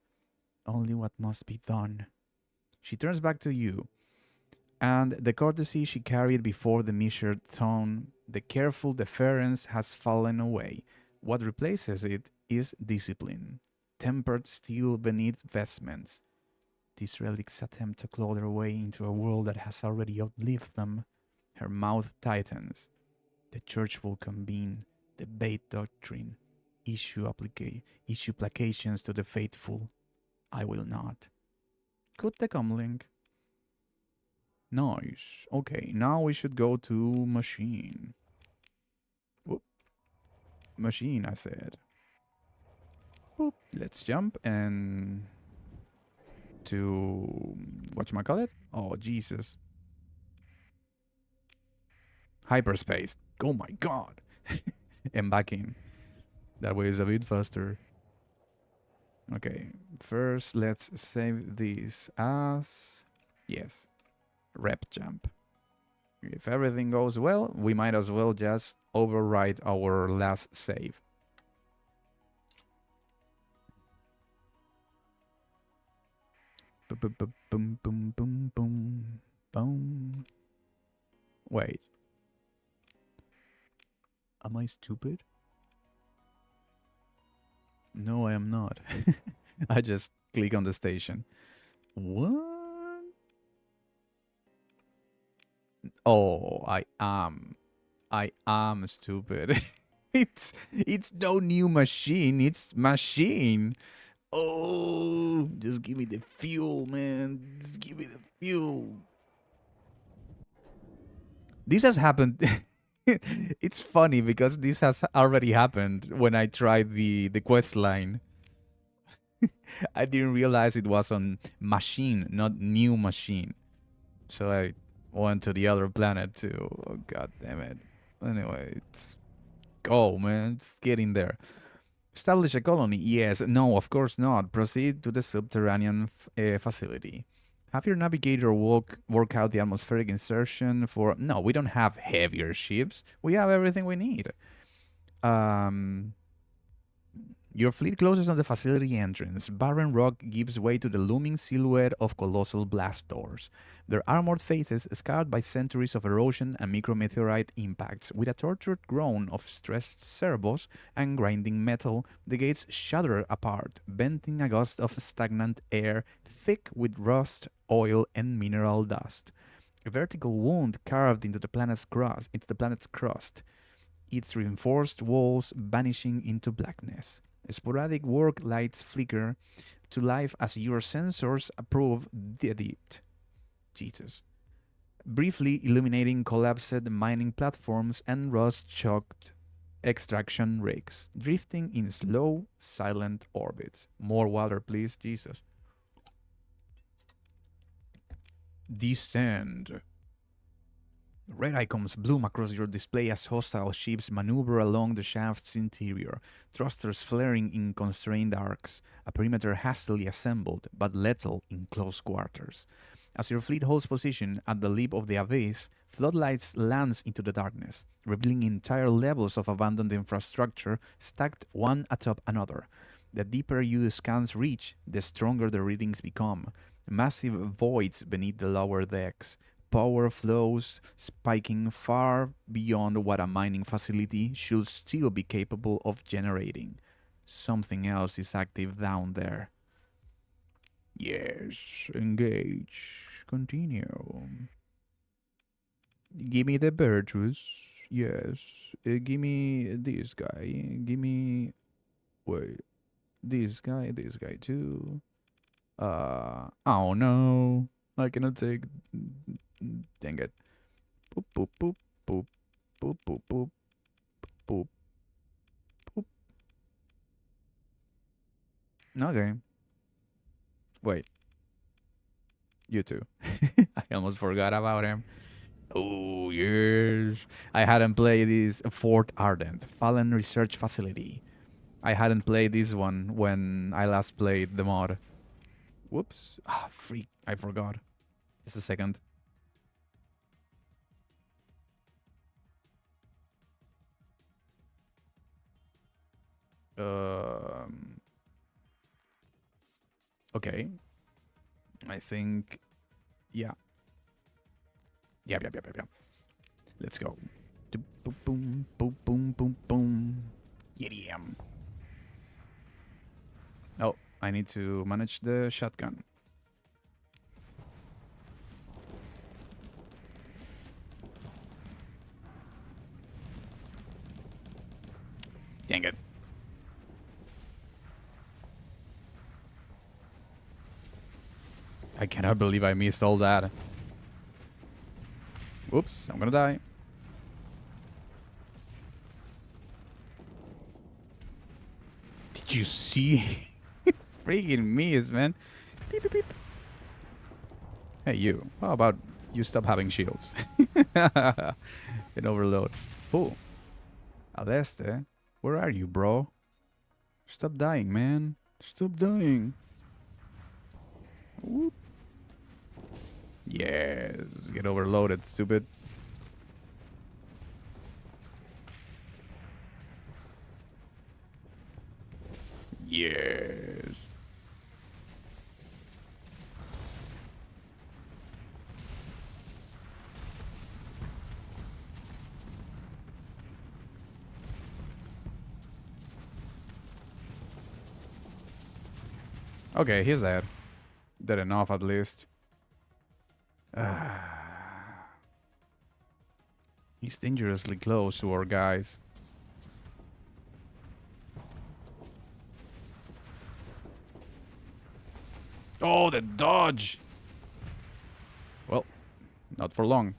Only what must be done. She turns back to you, and the courtesy she carried before, the measured tone, the careful deference has fallen away. What replaces it is discipline, tempered steel beneath vestments. These relics attempt to claw their way into a world that has already outlived them. Her mouth tightens. The church will convene, debate doctrine, issue placations to the faithful. I will not. Good the comlink. Nice. Okay, now we should go to machine. Whoop. Machine, I said. Boop. Let's jump and to whatchamacallit? Oh Jesus. Hyperspace. Oh my god. And back in. That way is a bit faster. Okay, first let's save this as yes. Rep jump. If everything goes well, we might as well just override our last save. Boom, boom, boom, boom, boom, boom, boom. Wait. Am I stupid? No, I am not. I just click on the station. What? Oh, I am. I am stupid. it's no new machine. It's machine. Oh, just give me the fuel, man. Just give me the fuel. This has happened. It's funny because this has already happened when I tried the quest line. I didn't realize it was on machine, not new machine. So I went to the other planet too. Oh, god damn it. Anyway, it's go, man. It's getting there. Establish a colony? Yes. No, of course not. Proceed to the subterranean facility. Have your navigator work out the atmospheric insertion for... No, we don't have heavier ships. We have everything we need. Your fleet closes on the facility entrance. Barren rock gives way to the looming silhouette of colossal blast doors. Their armored faces scarred by centuries of erosion and micrometeorite impacts. With a tortured groan of stressed servos and grinding metal, the gates shudder apart, venting a gust of stagnant air thick with rust, oil, and mineral dust. A vertical wound carved into the planet's crust, its reinforced walls vanishing into blackness. Sporadic work lights flicker to life as your sensors approve the edit. Jesus. Briefly illuminating collapsed mining platforms and rust-choked extraction rigs, drifting in slow, silent orbits. More water, please, Jesus. Descend. Red icons bloom across your display as hostile ships maneuver along the shaft's interior, thrusters flaring in constrained arcs, a perimeter hastily assembled, but lethal in close quarters. As your fleet holds position at the lip of the abyss, floodlights lance into the darkness, revealing entire levels of abandoned infrastructure stacked one atop another. The deeper your scans reach, the stronger the readings become. Massive voids beneath the lower decks, power flows spiking far beyond what a mining facility should still be capable of generating. Something else is active down there. Yes, engage. Continue. Give me the Bertrus. Yes. Give me this guy. Give me... Wait. This guy too. Oh no. I cannot take... Dang it. Boop, boop, boop, boop, boop, boop, boop, boop, boop. Okay. Wait. You too. I almost forgot about him. Oh, yes. I hadn't played this Fort Ardent, Fallen Research Facility. I hadn't played this one when I last played the mod. Whoops. Ah, freak. I forgot. Just a second. Okay. I think... Yeah. Yeah. Let's go. Boom, boom, boom, boom, boom, boom. Yeah. Oh, I need to manage the shotgun. Dang it. I cannot believe I missed all that. Oops, I'm gonna die. Did you see? Freaking miss, man. Beep, beep, beep. Hey, you. How about you stop having shields? It overload. Oh. Aleste, where are you, bro? Stop dying, man. Stop dying. Whoop. Yes. Get overloaded, stupid. Yes. Okay, he's dead. Dead enough, at least. He's dangerously close to our guys. Oh, the dodge! Well, not for long.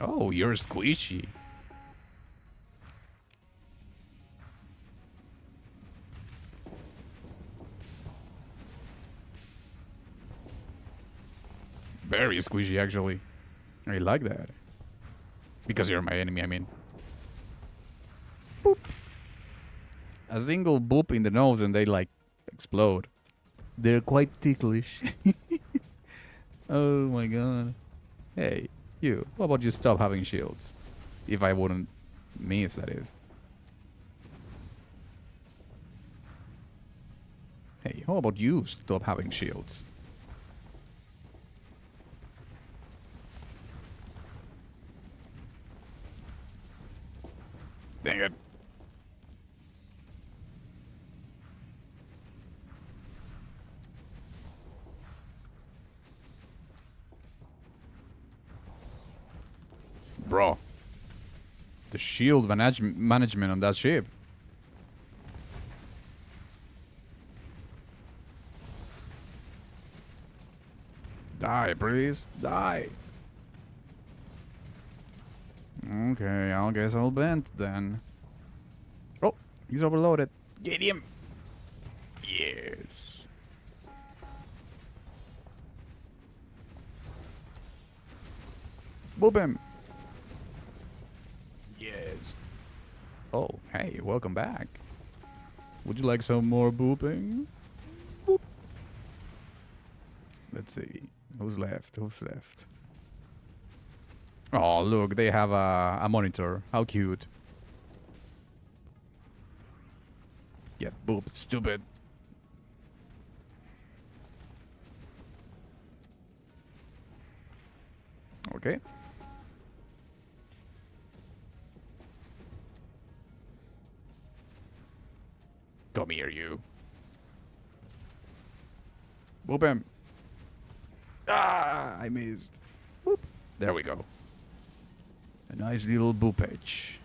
Oh, you're squishy. Very squishy, actually. I like that. Because you're my enemy, I mean. Boop. A single boop in the nose and they, like, explode. They're quite ticklish. Oh my god. Hey, you. How about you stop having shields? If I wouldn't miss, that is. Hey, how about you stop having shields? Dang it. Bro. The shield management on that ship. Die, please. Die. Okay, I guess I'll bend then. Oh, he's overloaded. Get him. Yes. Boop him. Yes. Oh, hey, welcome back. Would you like some more booping? Boop. Let's see. Who's left? Who's left? Oh, look, they have a monitor. How cute. Get booped, stupid. Okay. Come here, you. Boop him. Ah, I missed. Boop. There we go. A nice little boopage.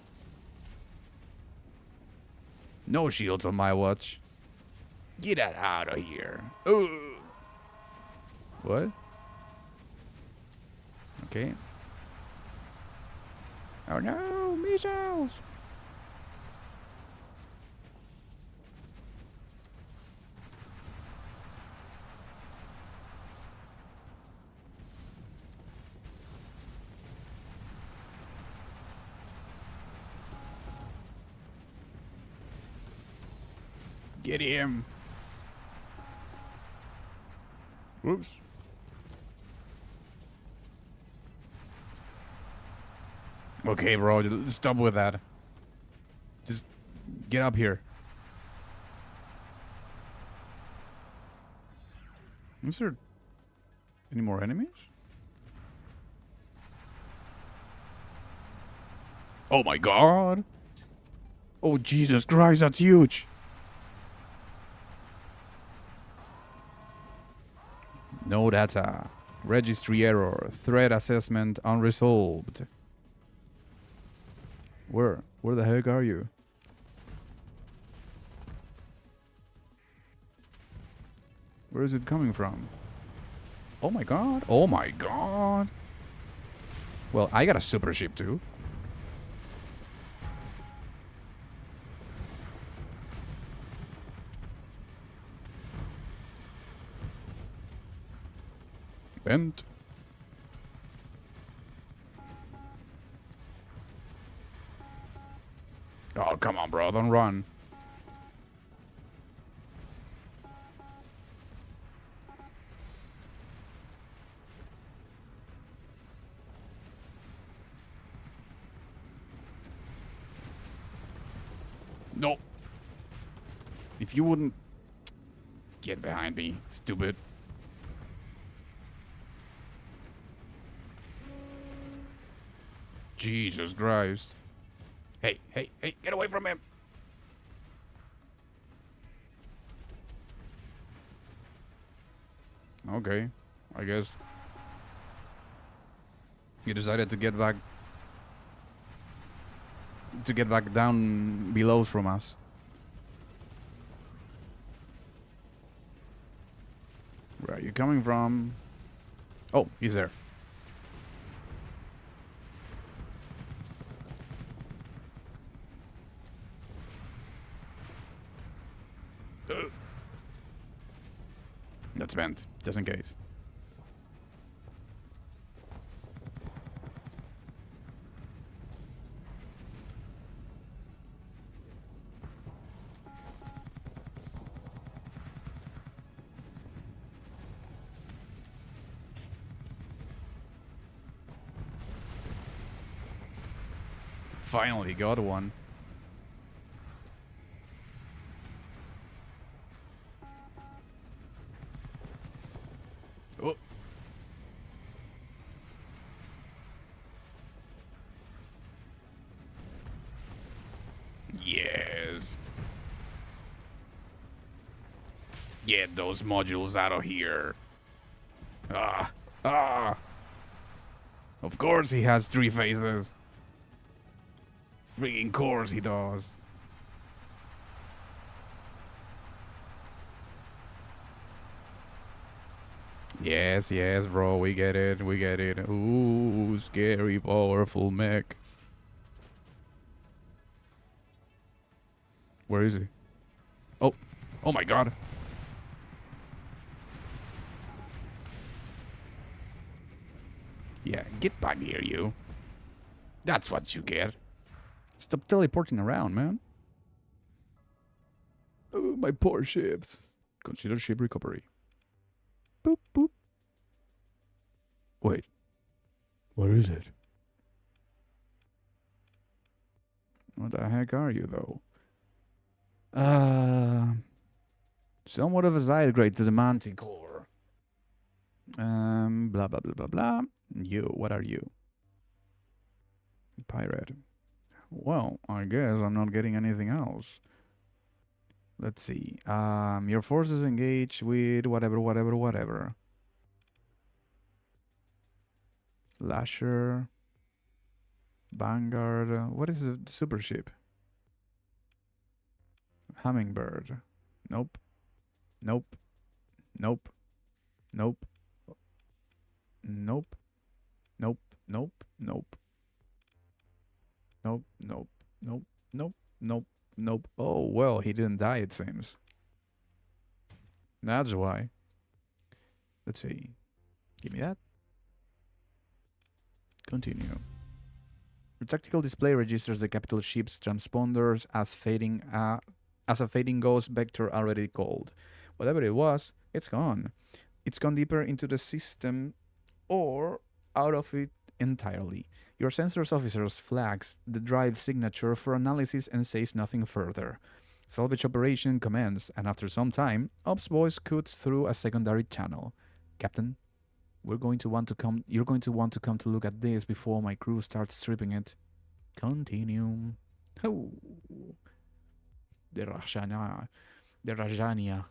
No shields on my watch. Get that out of here. Ooh. What? Okay. Oh no, missiles! Get him! Whoops. Okay, bro, just stop with that. Just get up here. Is there any more enemies? Oh my god! Oh Jesus Christ, that's huge! No data. Registry error. Threat assessment unresolved. Where the heck are you? Where is it coming from? Oh my god. Oh my god. Well, I got a super ship too. Bent. Oh, come on, bro. Don't run. No. If you wouldn't get behind me, stupid. Jesus Christ. Hey, hey, hey, get away from him. Okay, I guess. You decided to get back down below from us. Where are you coming from? Oh, he's there. That's bent, just in case. Finally got one. Oh. Yes. Get those modules out of here. Ah. Ah. Of course he has 3 faces. Freaking course he does. Yes, yes, bro, we get it, we get it. Ooh, scary, powerful mech. Where is he? Oh, oh my god. Yeah, get back here, you. That's what you get. Stop teleporting around, man. Oh, my poor ships. Consider ship recovery. Boop, boop. Wait. Where is it? What the heck are you, though? Somewhat of a side grade to the Manticore. Blah, blah, blah, blah, blah. You, what are you? Pirate. Well, I guess I'm not getting anything else. Let's see. Your forces engage with whatever. Lasher. Vanguard. What is a super ship? Hummingbird. Nope. Nope. Nope. Nope. Nope. Nope. Nope. Nope. nope, nope, nope, nope, nope, nope. Oh, well, he didn't die, it seems. That's why. Let's see. Give me that. Continue. The tactical display registers the capital ship's transponders as a fading ghost vector already called. Whatever it was, it's gone. It's gone deeper into the system or out of it entirely. Your sensors officers flags the drive signature for analysis and says nothing further. Salvage operation commences, and after some time, Ops voice cuts through a secondary channel. Captain, you're going to want to come to look at this before my crew starts stripping it. Continue. Oh, the Rajana. The Rajania.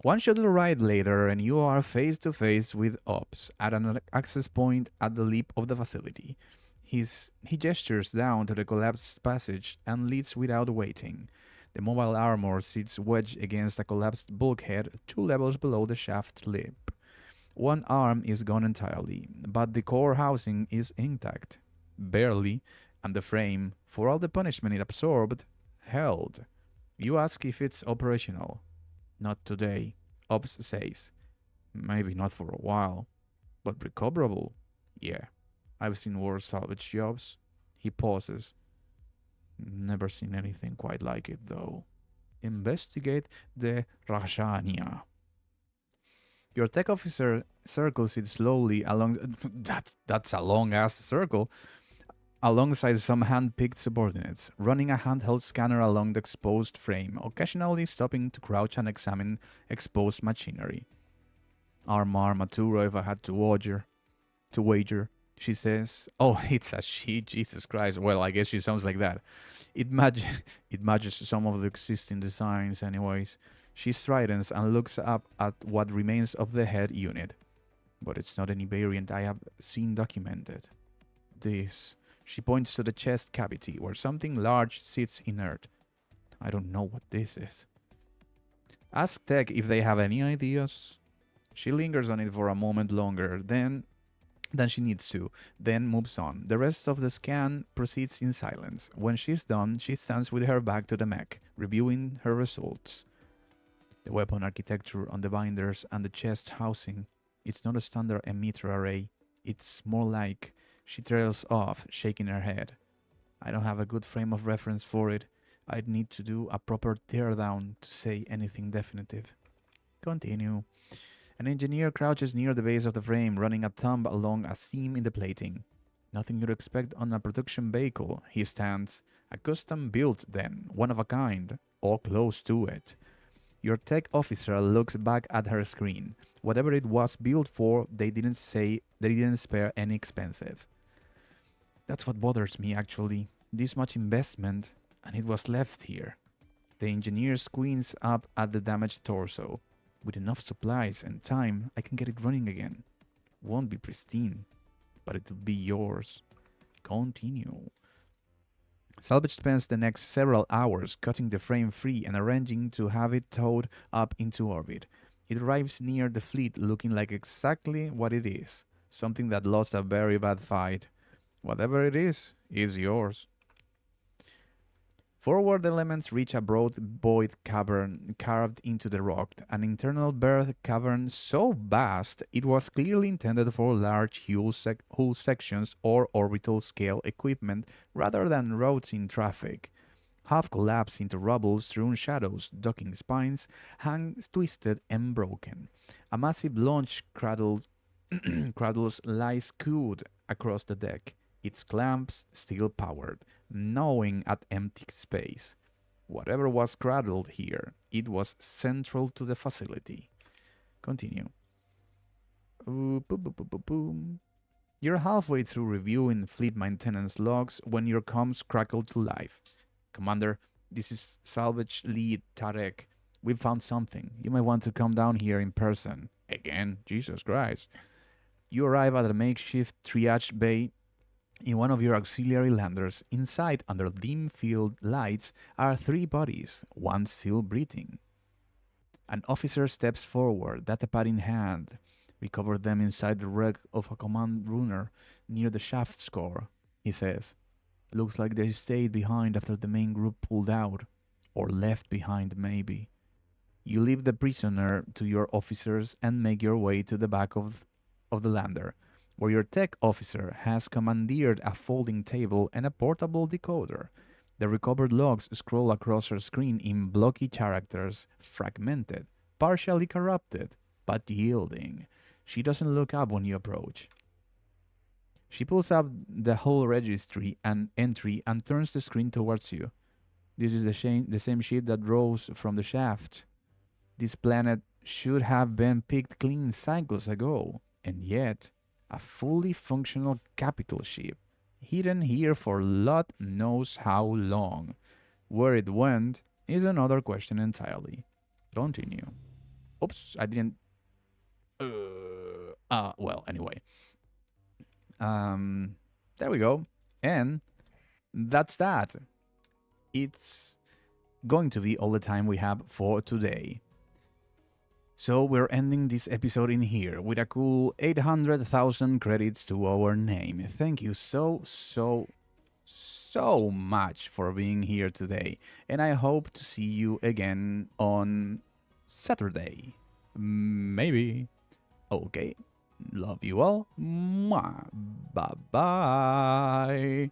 One shuttle ride later, and you are face to face with Ops at an access point at the lip of the facility. He gestures down to the collapsed passage and leads without waiting. The mobile armor sits wedged against a collapsed bulkhead 2 levels below the shaft lip. One arm is gone entirely, but the core housing is intact. Barely, and the frame, for all the punishment it absorbed, held. You ask if it's operational. Not today, Ops says. Maybe not for a while, but recoverable? Yeah, I've seen worse salvage jobs. He pauses. Never seen anything quite like it, though. Investigate the Rajania. Your tech officer circles it slowly along. That's a long ass circle. Alongside some hand-picked subordinates, running a handheld scanner along the exposed frame, occasionally stopping to crouch and examine exposed machinery. Arma Armatura if I had to wager, she says. Oh, it's a she, Jesus Christ. Well, I guess she sounds like that. It matches some of the existing designs anyways. She stridens and looks up at what remains of the head unit. But it's not any variant I have seen documented. This... She points to the chest cavity, where something large sits inert. I don't know what this is. Ask Tech if they have any ideas. She lingers on it for a moment longer than she needs to, then moves on. The rest of the scan proceeds in silence. When she's done, she stands with her back to the mech, reviewing her results. The weapon architecture on the binders and the chest housing. It's not a standard emitter array. It's more like... She trails off, shaking her head. I don't have a good frame of reference for it. I'd need to do a proper teardown to say anything definitive. Continue. An engineer crouches near the base of the frame, running a thumb along a seam in the plating. Nothing you'd expect on a production vehicle. He stands. A custom built then, one of a kind, or close to it. Your tech officer looks back at her screen. Whatever it was built for, they didn't spare any expensive. That's what bothers me, actually. This much investment, and it was left here. The engineer squints up at the damaged torso. With enough supplies and time, I can get it running again. Won't be pristine, but it'll be yours. Continue. Salvage spends the next several hours cutting the frame free and arranging to have it towed up into orbit. It arrives near the fleet looking like exactly what it is. Something that lost a very bad fight. Whatever it is yours. Forward elements reach a broad void cavern carved into the rock, an internal berth cavern so vast it was clearly intended for large hull sections or orbital scale equipment rather than routine traffic. Half collapsed into rubble, strewn shadows, docking spines, hang twisted and broken. A massive launch cradles lie skewed across the deck. Its clamps still powered, gnawing at empty space. Whatever was cradled here, it was central to the facility. Continue. You're halfway through reviewing fleet maintenance logs when your comms crackle to life. Commander, this is Salvage Lead Tarek. We found something. You might want to come down here in person. Again? Jesus Christ. You arrive at a makeshift triage bay in one of your auxiliary landers. Inside, under dim field lights, are 3 bodies, one still breathing. An officer steps forward, datapad in hand. We covered them inside the wreck of a command runner near the shaft score, he says. Looks like they stayed behind after the main group pulled out. Or left behind, maybe. You leave the prisoner to your officers and make your way to the back of the lander, where your tech officer has commandeered a folding table and a portable decoder. The recovered logs scroll across her screen in blocky characters, fragmented, partially corrupted, but yielding. She doesn't look up when you approach. She pulls up the whole registry and entry and turns the screen towards you. This is the same ship that rose from the shaft. This planet should have been picked clean cycles ago, and yet, a fully functional capital ship, hidden here for Lot knows how long. Where it went is another question entirely. Continue. Oops, I didn't. Well, anyway. There we go. And that's that. It's going to be all the time we have for today. So we're ending this episode in here with a cool 800,000 credits to our name. Thank you so much for being here today. And I hope to see you again on Saturday. Maybe. Okay. Love you all. Mwah. Bye-bye.